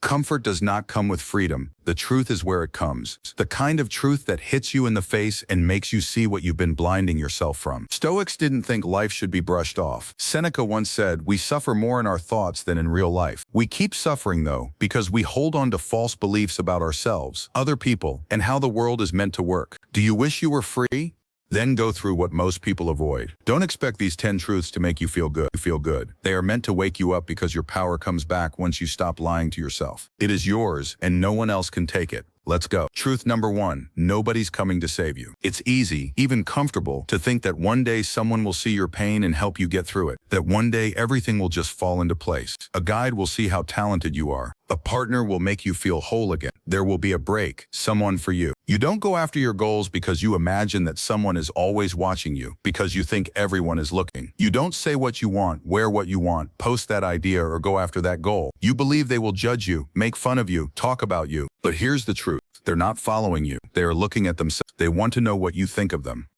Comfort does not come with freedom. The truth is where it comes. The kind of truth that hits you in the face and makes you see what you've been blinding yourself from. Stoics didn't think life should be brushed off. Seneca once said, "We suffer more in our thoughts than in real life." We keep suffering, though, because we hold on to false beliefs about ourselves, other people, and how the world is meant to work. Do you wish you were free? Then go through what most people avoid. Don't expect these 10 truths to make you feel good. They are meant to wake you up because your power comes back once you stop lying to yourself. It is yours and no one else can take it. Let's go. Truth number 1, nobody's coming to save you. It's easy, even comfortable, to think that one day someone will see your pain and help you get through it. That one day everything will just fall into place. A guide will see how talented you are. A partner will make you feel whole again. There will be a break, someone for you. You don't go after your goals because you imagine that someone is always watching you, because you think everyone is looking. You don't say what you want, wear what you want, post that idea, or go after that goal. You believe they will judge you, make fun of you, talk about you. But here's the truth. They're not following you. They are looking at themselves. They want to know what you think of them.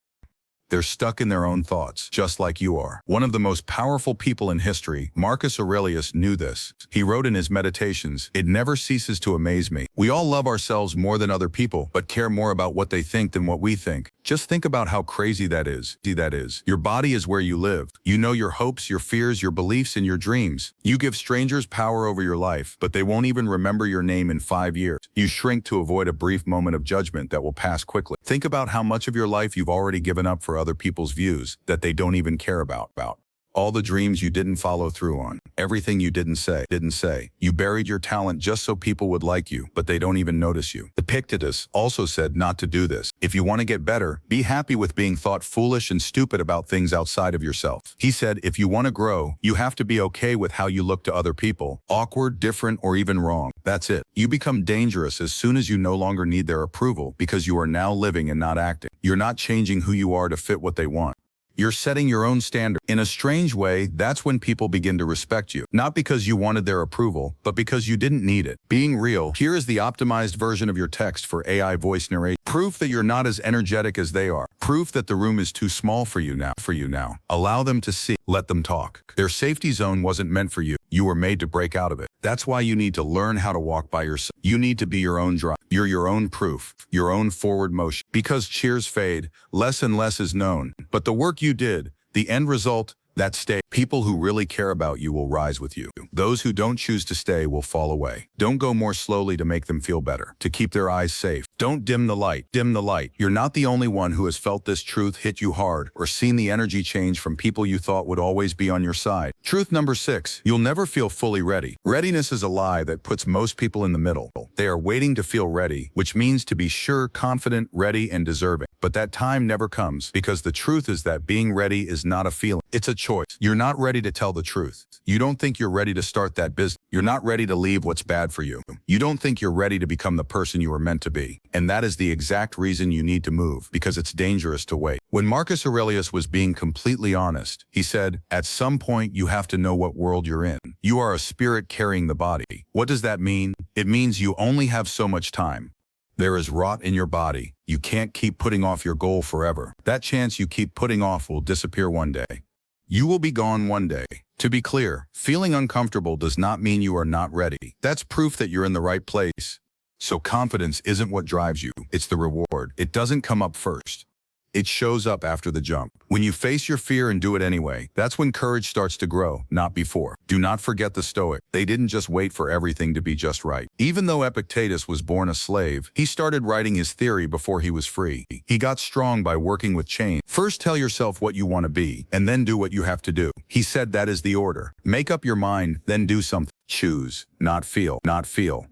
They're stuck in their own thoughts, just like you are. One of the most powerful people in history, Marcus Aurelius, knew this. He wrote in his Meditations, "It never ceases to amaze me." We all love ourselves more than other people, but care more about what they think than what we think. Just think about how crazy that is. Your body is where you live. You know your hopes, your fears, your beliefs, and your dreams. You give strangers power over your life, but they won't even remember your name in 5 years. You shrink to avoid a brief moment of judgment that will pass quickly. Think about how much of your life you've already given up for other people's views that they don't even care about. All the dreams you didn't follow through on, everything you didn't say. You buried your talent just so people would like you, but they don't even notice you. Epictetus also said not to do this. If you want to get better, be happy with being thought foolish and stupid about things outside of yourself. He said, if you want to grow, you have to be okay with how you look to other people, awkward, different, or even wrong. That's it. You become dangerous as soon as you no longer need their approval because you are now living and not acting. You're not changing who you are to fit what they want. You're setting your own standard. In a strange way, that's when people begin to respect you. Not because you wanted their approval, but because you didn't need it. Being real, here is the optimized version of your text for AI voice narration. Proof that you're not as energetic as they are. Proof that the room is too small for you now. Allow them to see. Let them talk. Their safety zone wasn't meant for you. You were made to break out of it. That's why you need to learn how to walk by yourself. You need to be your own drive. You're your own proof, your own forward motion. Because cheers fade, less and less is known. But the work you did, the end result, that stay. People who really care about you will rise with you. Those who don't choose to stay will fall away. Don't go more slowly to make them feel better, to keep their eyes safe. Don't dim the light. Dim the light. You're not the only one who has felt this truth hit you hard or seen the energy change from people you thought would always be on your side. Truth number 6, you'll never feel fully ready. Readiness is a lie that puts most people in the middle. They are waiting to feel ready, which means to be sure, confident, ready, and deserving. But that time never comes because the truth is that being ready is not a feeling. It's a choice. You're not ready to tell the truth. You don't think you're ready to start that business. You're not ready to leave what's bad for you. You don't think you're ready to become the person you were meant to be. And that is the exact reason you need to move, because it's dangerous to wait. When Marcus Aurelius was being completely honest, he said, at some point you have to know what world you're in. You are a spirit carrying the body. What does that mean? It means you only have so much time. There is rot in your body. You can't keep putting off your goal forever. That chance you keep putting off will disappear one day. You will be gone one day. To be clear, feeling uncomfortable does not mean you are not ready. That's proof that you're in the right place. So confidence isn't what drives you. It's the reward. It doesn't come up first. It shows up after the jump. When you face your fear and do it anyway, that's when courage starts to grow, not before. Do not forget the Stoic. They didn't just wait for everything to be just right. Even though Epictetus was born a slave, he started writing his theory before he was free. He got strong by working with chains. First tell yourself what you want to be, and then do what you have to do. He said that is the order. Make up your mind, then do something. Choose, not feel.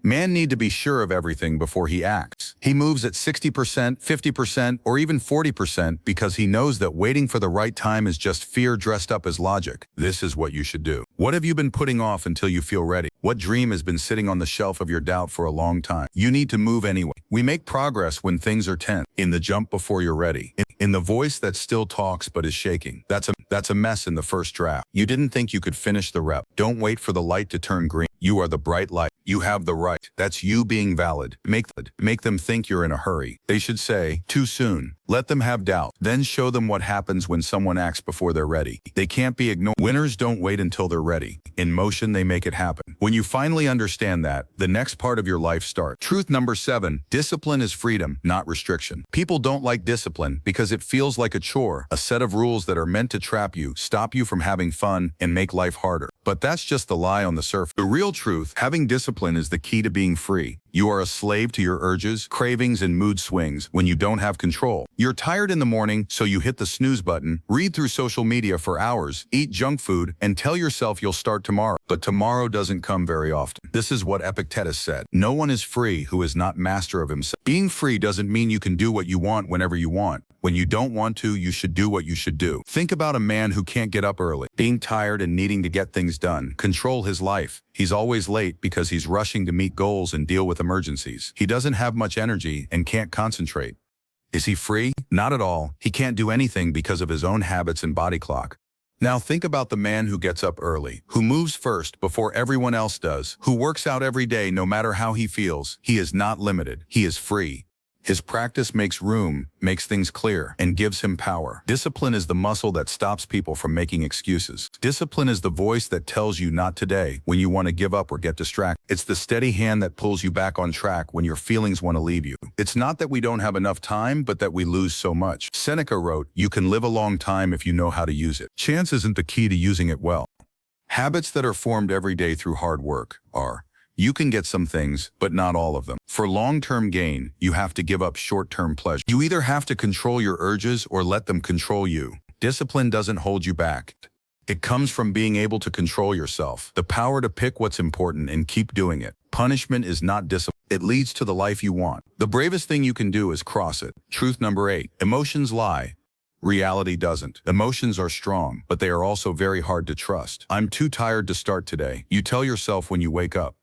Man need to be sure of everything before he acts. He moves at 60%, 50%, or even 40% because he knows that waiting for the right time is just fear dressed up as logic. This is what you should do. What have you been putting off until you feel ready? What dream has been sitting on the shelf of your doubt for a long time? You need to move anyway. We make progress when things are tense. In the jump before you're ready. In the voice that still talks but is shaking. That's That's a mess in the first draft. You didn't think you could finish the rep. Don't wait for the light to turn green. You are the bright light. You have the right. That's you being valid. Make them think you're in a hurry. They should say, too soon. Let them have doubt. Then show them what happens when someone acts before they're ready. They can't be ignored. Winners don't wait until they're ready. In motion, they make it happen. When you finally understand that, the next part of your life starts. Truth number 7, discipline is freedom, not restriction. People don't like discipline because it feels like a chore, a set of rules that are meant to trap you, stop you from having fun, and make life harder. But that's just the lie on the surface. The real truth, having discipline is the key to being free. You are a slave to your urges, cravings, and mood swings when you don't have control. You're tired in the morning, so you hit the snooze button, read through social media for hours, eat junk food, and tell yourself you'll start tomorrow. But tomorrow doesn't come very often. This is what Epictetus said. No one is free who is not master of himself. Being free doesn't mean you can do what you want whenever you want. When you don't want to, you should do what you should do. Think about a man who can't get up early, being tired and needing to get things done, control his life. He's always late because he's rushing to meet goals and deal with emergencies. He doesn't have much energy and can't concentrate. Is he free? Not at all. He can't do anything because of his own habits and body clock. Now think about the man who gets up early, who moves first before everyone else does, who works out every day no matter how he feels. He is not limited. He is free. His practice makes room, makes things clear, and gives him power. Discipline is the muscle that stops people from making excuses. Discipline is the voice that tells you not today when you want to give up or get distracted. It's the steady hand that pulls you back on track when your feelings want to leave you. It's not that we don't have enough time, but that we lose so much. Seneca wrote, "You can live a long time if you know how to use it." Chance isn't the key to using it well. Habits that are formed every day through hard work are: you can get some things, but not all of them. For long-term gain, you have to give up short-term pleasure. You either have to control your urges or let them control you. Discipline doesn't hold you back. It comes from being able to control yourself, the power to pick what's important and keep doing it. Punishment is not discipline. It leads to the life you want. The bravest thing you can do is cross it. Truth number 8, emotions lie. Reality doesn't. Emotions are strong, but they are also very hard to trust. I'm too tired to start today. You tell yourself when you wake up.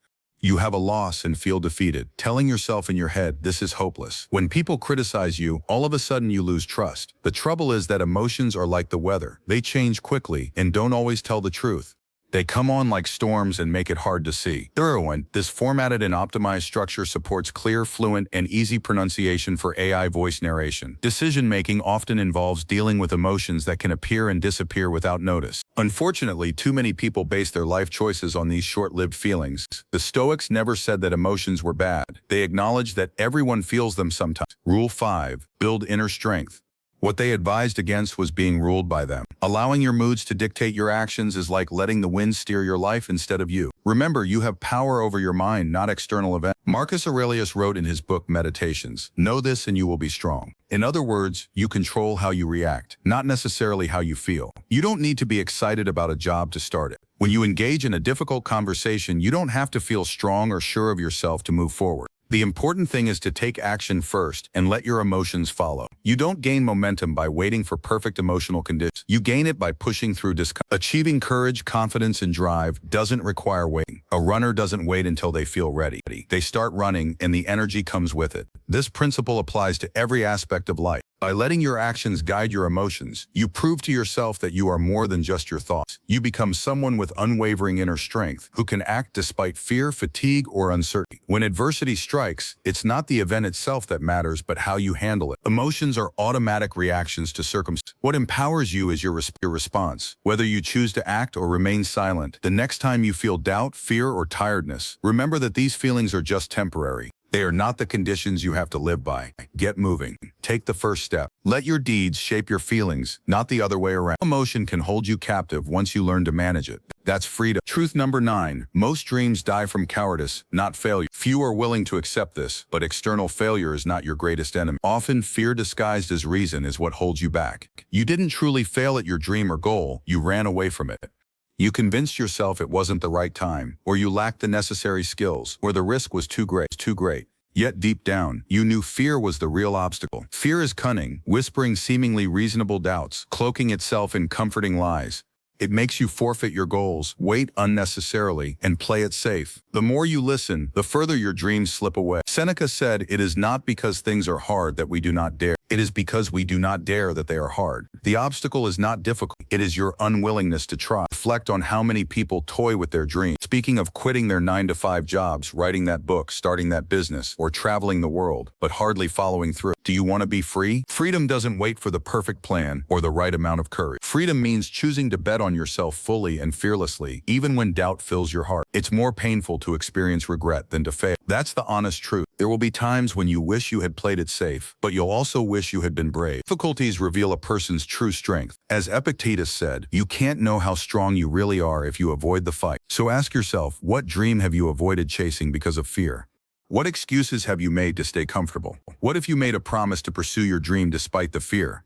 You have a loss and feel defeated, telling yourself in your head, this is hopeless. When people criticize you, all of a sudden you lose trust. The trouble is that emotions are like the weather. They change quickly and don't always tell the truth. They come on like storms and make it hard to see. Thorough, this formatted and optimized structure supports clear, fluent, and easy pronunciation for AI voice narration. Decision-making often involves dealing with emotions that can appear and disappear without notice. Unfortunately, too many people base their life choices on these short-lived feelings. The Stoics never said that emotions were bad. They acknowledged that everyone feels them sometimes. Rule 5, build inner strength. What they advised against was being ruled by them. Allowing your moods to dictate your actions is like letting the wind steer your life instead of you. Remember, you have power over your mind, not external events. Marcus Aurelius wrote in his book Meditations, "Know this and you will be strong." In other words, you control how you react, not necessarily how you feel. You don't need to be excited about a job to start it. When you engage in a difficult conversation, you don't have to feel strong or sure of yourself to move forward. The important thing is to take action first and let your emotions follow. You don't gain momentum by waiting for perfect emotional conditions. You gain it by pushing through discomfort. Achieving courage, confidence, and drive doesn't require waiting. A runner doesn't wait until they feel ready. They start running and the energy comes with it. This principle applies to every aspect of life. By letting your actions guide your emotions, you prove to yourself that you are more than just your thoughts. You become someone with unwavering inner strength who can act despite fear, fatigue, or uncertainty. When adversity strikes, it's not the event itself that matters, but how you handle it. Emotions are automatic reactions to circumstances. What empowers you is your response. Whether you choose to act or remain silent, the next time you feel doubt, fear, or tiredness, remember that these feelings are just temporary. They are not the conditions you have to live by. Get moving. Take the first step. Let your deeds shape your feelings, not the other way around. Emotion can hold you captive once you learn to manage it. That's freedom. Truth number 9. Most dreams die from cowardice, not failure. Few are willing to accept this, but external failure is not your greatest enemy. Often, fear disguised as reason is what holds you back. You didn't truly fail at your dream or goal. You ran away from it. You convinced yourself it wasn't the right time, or you lacked the necessary skills, or the risk was too great. Yet deep down, you knew fear was the real obstacle. Fear is cunning, whispering seemingly reasonable doubts, cloaking itself in comforting lies. It makes you forfeit your goals, wait unnecessarily, and play it safe. The more you listen, the further your dreams slip away. Seneca said, "It is not because things are hard that we do not dare. It is because we do not dare that they are hard. The obstacle is not difficult. It is your unwillingness to try. Reflect on how many people toy with their dreams. Speaking of quitting their 9-to-5 jobs, writing that book, starting that business, or traveling the world, but hardly following through. Do you want to be free? Freedom doesn't wait for the perfect plan or the right amount of courage. Freedom means choosing to bet on yourself fully and fearlessly, even when doubt fills your heart. It's more painful to experience regret than to fail. That's the honest truth. There will be times when you wish you had played it safe, but you'll also wish you had been brave. Difficulties reveal a person's true strength. As Epictetus said, you can't know how strong you really are if you avoid the fight. So ask yourself, what dream have you avoided chasing because of fear? What excuses have you made to stay comfortable? What if you made a promise to pursue your dream despite the fear?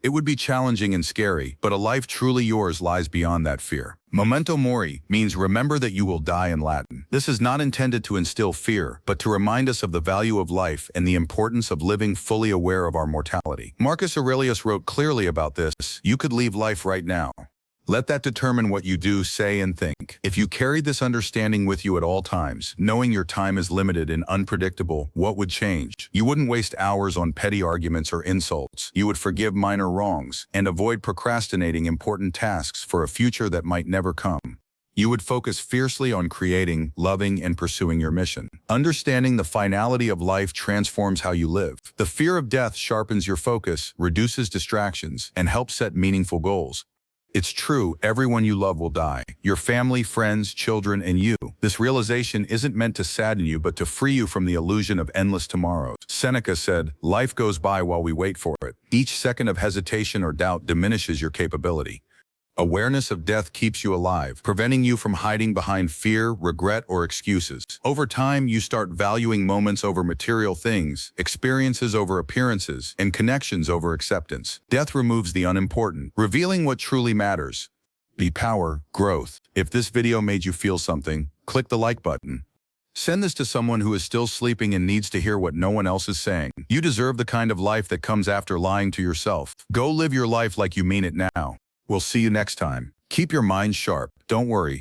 It would be challenging and scary, but a life truly yours lies beyond that fear. Memento mori means remember that you will die in Latin. This is not intended to instill fear, but to remind us of the value of life and the importance of living fully aware of our mortality. Marcus Aurelius wrote clearly about this. You could leave life right now. Let that determine what you do, say, and think. If you carried this understanding with you at all times, knowing your time is limited and unpredictable, what would change? You wouldn't waste hours on petty arguments or insults. You would forgive minor wrongs and avoid procrastinating important tasks for a future that might never come. You would focus fiercely on creating, loving, and pursuing your mission. Understanding the finality of life transforms how you live. The fear of death sharpens your focus, reduces distractions, and helps set meaningful goals. It's true, everyone you love will die. Your family, friends, children, and you. This realization isn't meant to sadden you, but to free you from the illusion of endless tomorrows. Seneca said, life goes by while we wait for it. Each second of hesitation or doubt diminishes your capability. Awareness of death keeps you alive, preventing you from hiding behind fear, regret, or excuses. Over time, you start valuing moments over material things, experiences over appearances, and connections over acceptance. Death removes the unimportant, revealing what truly matters. Be power, growth. If this video made you feel something, click the like button. Send this to someone who is still sleeping and needs to hear what no one else is saying. You deserve the kind of life that comes after lying to yourself. Go live your life like you mean it now. We'll see you next time. Keep your mind sharp. Don't worry,